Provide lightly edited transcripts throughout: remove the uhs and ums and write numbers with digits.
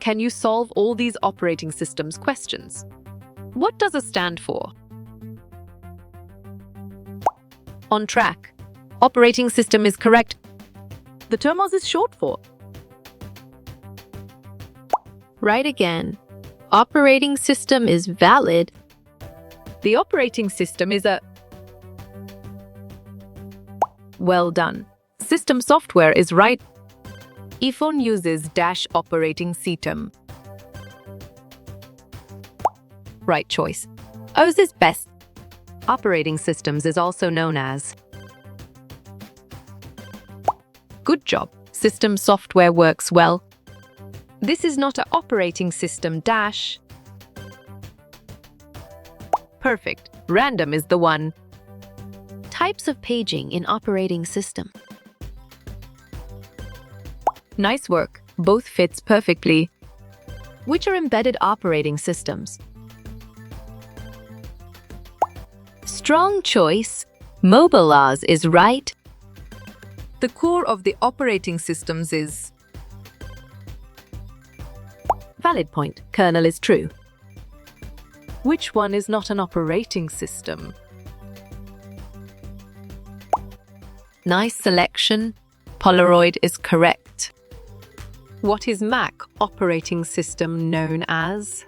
Can you solve all these operating systems questions? What does A stand for? On track. Operating system is correct. The term OS is short for. Right again. Operating system is valid. The operating system is a. Well done. System software is right. iPhone uses dash operating system. Right choice. OS is best. Operating systems is also known as. Good job. System software works well. This is not an operating system dash. Perfect. Random is the one. Types of paging in operating system. Nice work. Both fits perfectly. Which are embedded operating systems? Strong choice. Mobile OS is right. The core of the operating systems is. Valid point. Kernel is true. Which one is not an operating system? Nice selection. Polaroid is correct. What is Mac operating system known as?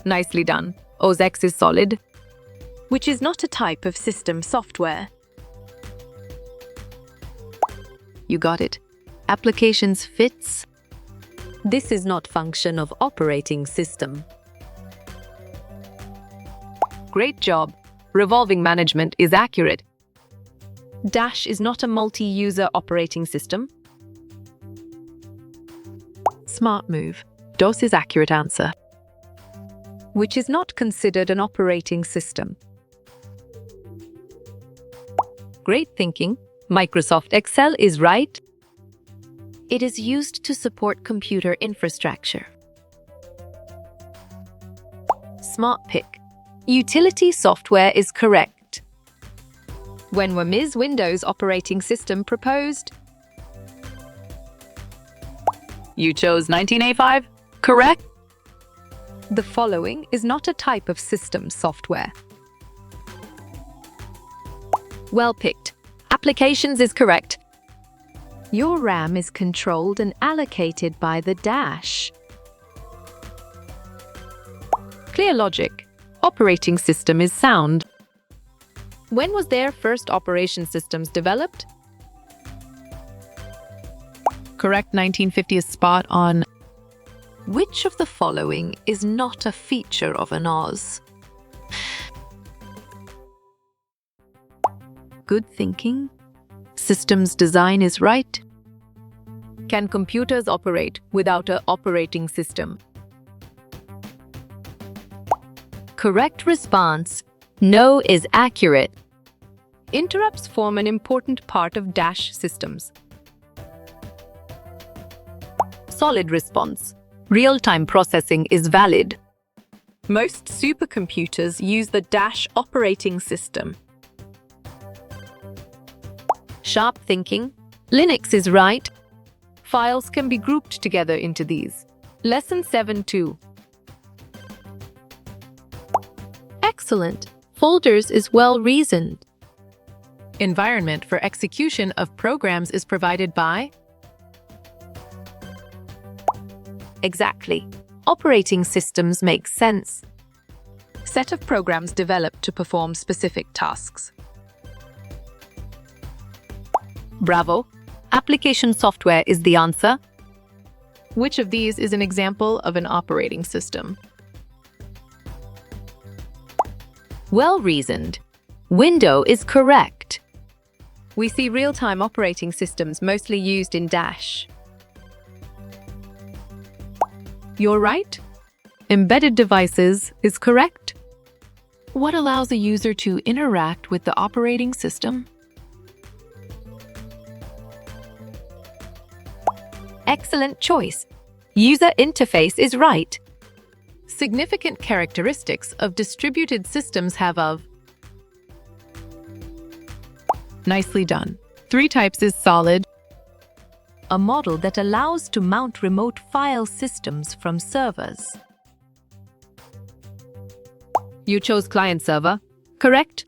Nicely done. OS X is solid, which is not a type of system software. You got it. Applications fits. This is not function of operating system. Great job. Revolving management is accurate. Dash is not a multi-user operating system. Smart move. DOS is accurate answer. Which is not considered an operating system. Great thinking. Microsoft Excel is right. It is used to support computer infrastructure. Smart pick. Utility software is correct. When were Ms. Windows operating system proposed? You chose 1985, correct? The following is not a type of system software. Well picked. Applications is correct. Your RAM is controlled and allocated by the dash. Clear logic. Operating system is sound. When was their first operation systems developed? Correct. 1950 is spot on. Which of the following is not a feature of an OS? Good thinking. Systems design is right. Can computers operate without an operating system? Correct response. No is accurate. Interrupts form an important part of dash systems. Solid response. Real-time processing is valid. Most supercomputers use the dash operating system. Sharp thinking. Linux is right. Files can be grouped together into these. Lesson 7-2. Excellent. Folders is well-reasoned. Environment for execution of programs is provided by. Exactly. Operating systems make sense. Set of programs developed to perform specific tasks. Bravo. Application software is the answer. Which of these is an example of an operating system? Well-reasoned. Window is correct. We see real-time operating systems mostly used in dash. You're right. Embedded devices is correct. What allows a user to interact with the operating system? Excellent choice. User interface is right. Significant characteristics of distributed systems have of. Nicely done. 3 types is solid. a model that allows to mount remote file systems from servers. You chose client-server. Correct.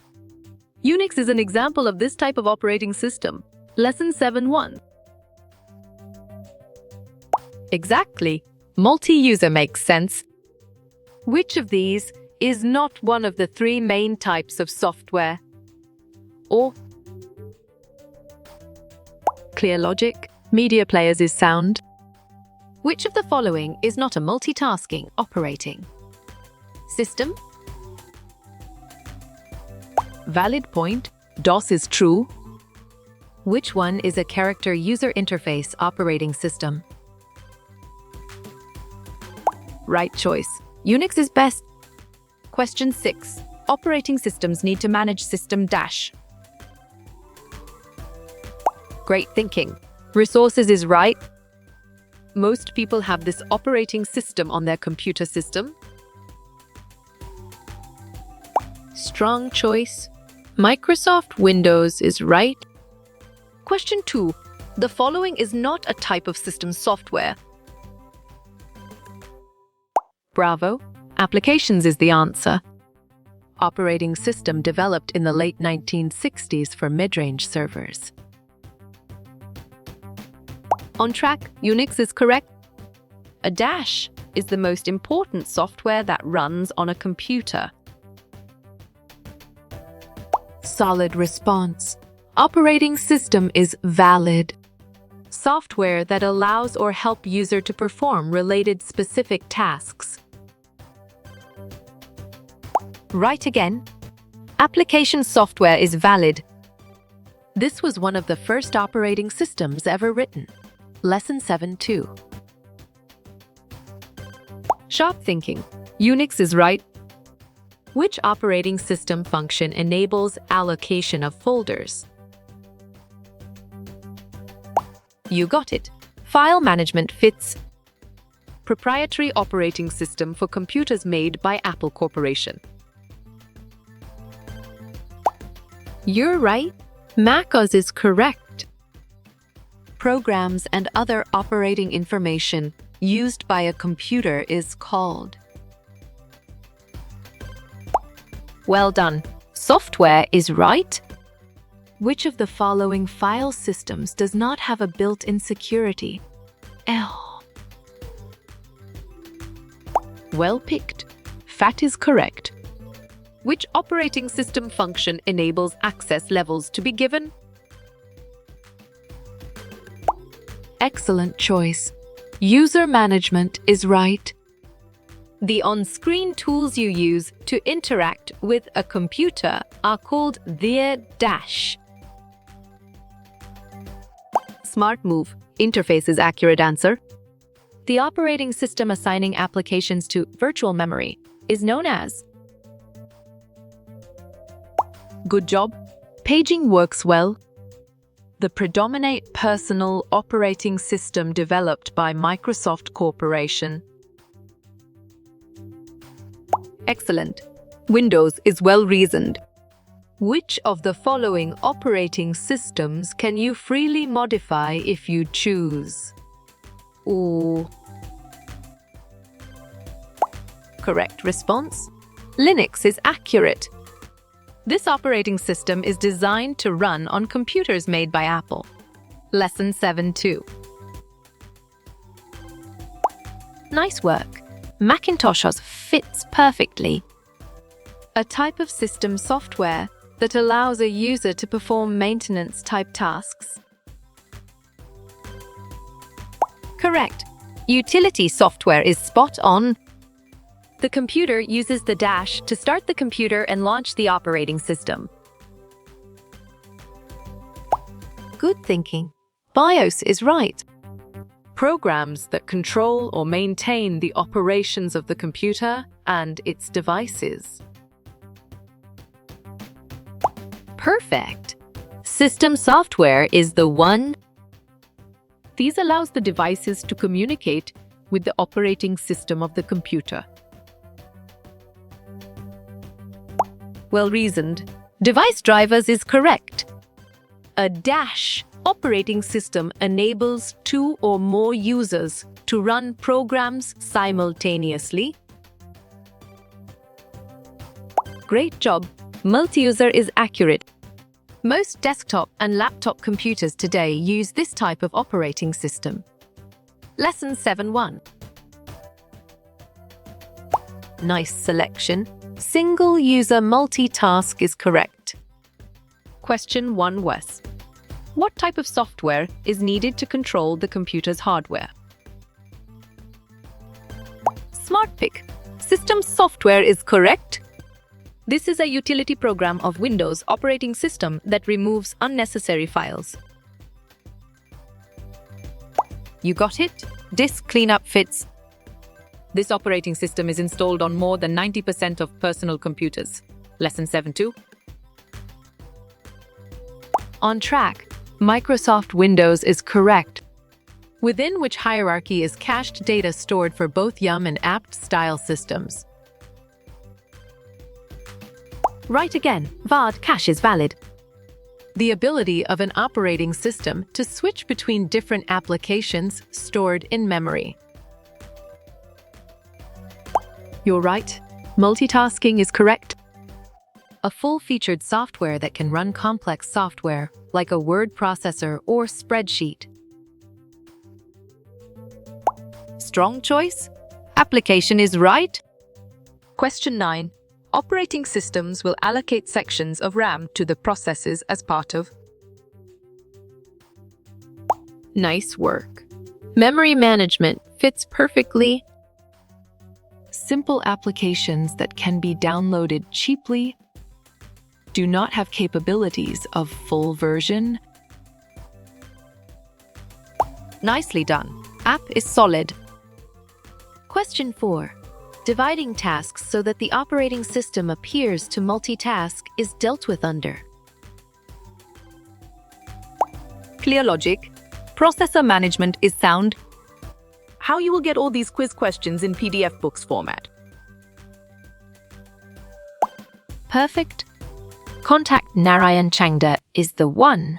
Unix is an example of this type of operating system. Lesson 7.1. Exactly. Multi-user makes sense. Which of these is not one of the three main types of software? Or clear logic, media players is sound. Which of the following is not a multitasking operating system? Valid point. DOS is true. Which one is a character user interface operating system? Right choice. Unix is best. Question 6. Operating systems need to manage system dash. Great thinking. Resources is right. Most people have this operating system on their computer system. Strong choice. Microsoft Windows is right. Question 2. The following is not a type of system software. Bravo. Applications is the answer. Operating system developed in the late 1960s for mid-range servers. On track, Unix is correct. A dash is the most important software that runs on a computer. Solid response. Operating system is valid. Software that allows or help user to perform related specific tasks. Right again. Application software is valid. This was one of the first operating systems ever written. Lesson 7.2. Sharp thinking. Unix is right. Which operating system function enables allocation of folders? You got it. File management fits. Proprietary operating system for computers made by Apple Corporation. You're right. macOS is correct. Programs and other operating information used by a computer is called. Well done. Software is right. Which of the following file systems does not have a built-in security? L. Well picked. FAT is correct. Which operating system function enables access levels to be given? Excellent choice. User management is right. The on-screen tools you use to interact with a computer are called their dash. Smart move. Interface is accurate answer. The operating system assigning applications to virtual memory is known as. Good job. Paging works well. The predominant personal operating system developed by Microsoft Corporation. Excellent. Windows is well reasoned. Which of the following operating systems can you freely modify if you choose? Ooh. Correct response. Linux is accurate. This operating system is designed to run on computers made by Apple. Lesson 7.2. Nice work. Macintosh OS fits perfectly. A type of system software that allows a user to perform maintenance-type tasks. Correct. Utility software is spot on. The computer uses the dash to start the computer and launch the operating system. Good thinking. BIOS is right. Programs that control or maintain the operations of the computer and its devices. Perfect. System software is the one. These allows the devices to communicate with the operating system of the computer. Well reasoned. Device drivers is correct. A dash operating system enables two or more users to run programs simultaneously? Great job! Multi-user is accurate. Most desktop and laptop computers today use this type of operating system. Lesson 7.1. Nice selection. Single-user multitask is correct. Question 1 was: what type of software is needed to control the computer's hardware? SmartPick. System software is correct. This is a utility program of Windows operating system that removes unnecessary files. You got it? Disk cleanup fits. This operating system is installed on more than 90% of personal computers. Lesson 7.2. On track. Microsoft Windows is correct. Within which hierarchy is cached data stored for both YUM and apt style systems? Right again, VARD cache is valid. The ability of an operating system to switch between different applications stored in memory. You're right. Multitasking is correct. A full-featured software that can run complex software, like a word processor or spreadsheet. Strong choice. Application is right. Question 9. Operating systems will allocate sections of RAM to the processes as part of. Nice work. Memory management fits perfectly. Simple applications that can be downloaded cheaply do not have capabilities of full version. Nicely done. App is solid. Question 4. Dividing tasks so that the operating system appears to multitask is dealt with under. Clear logic. Processor management is sound. How you will get all these quiz questions in PDF books format? Perfect. Contact Narayan Changda is the one.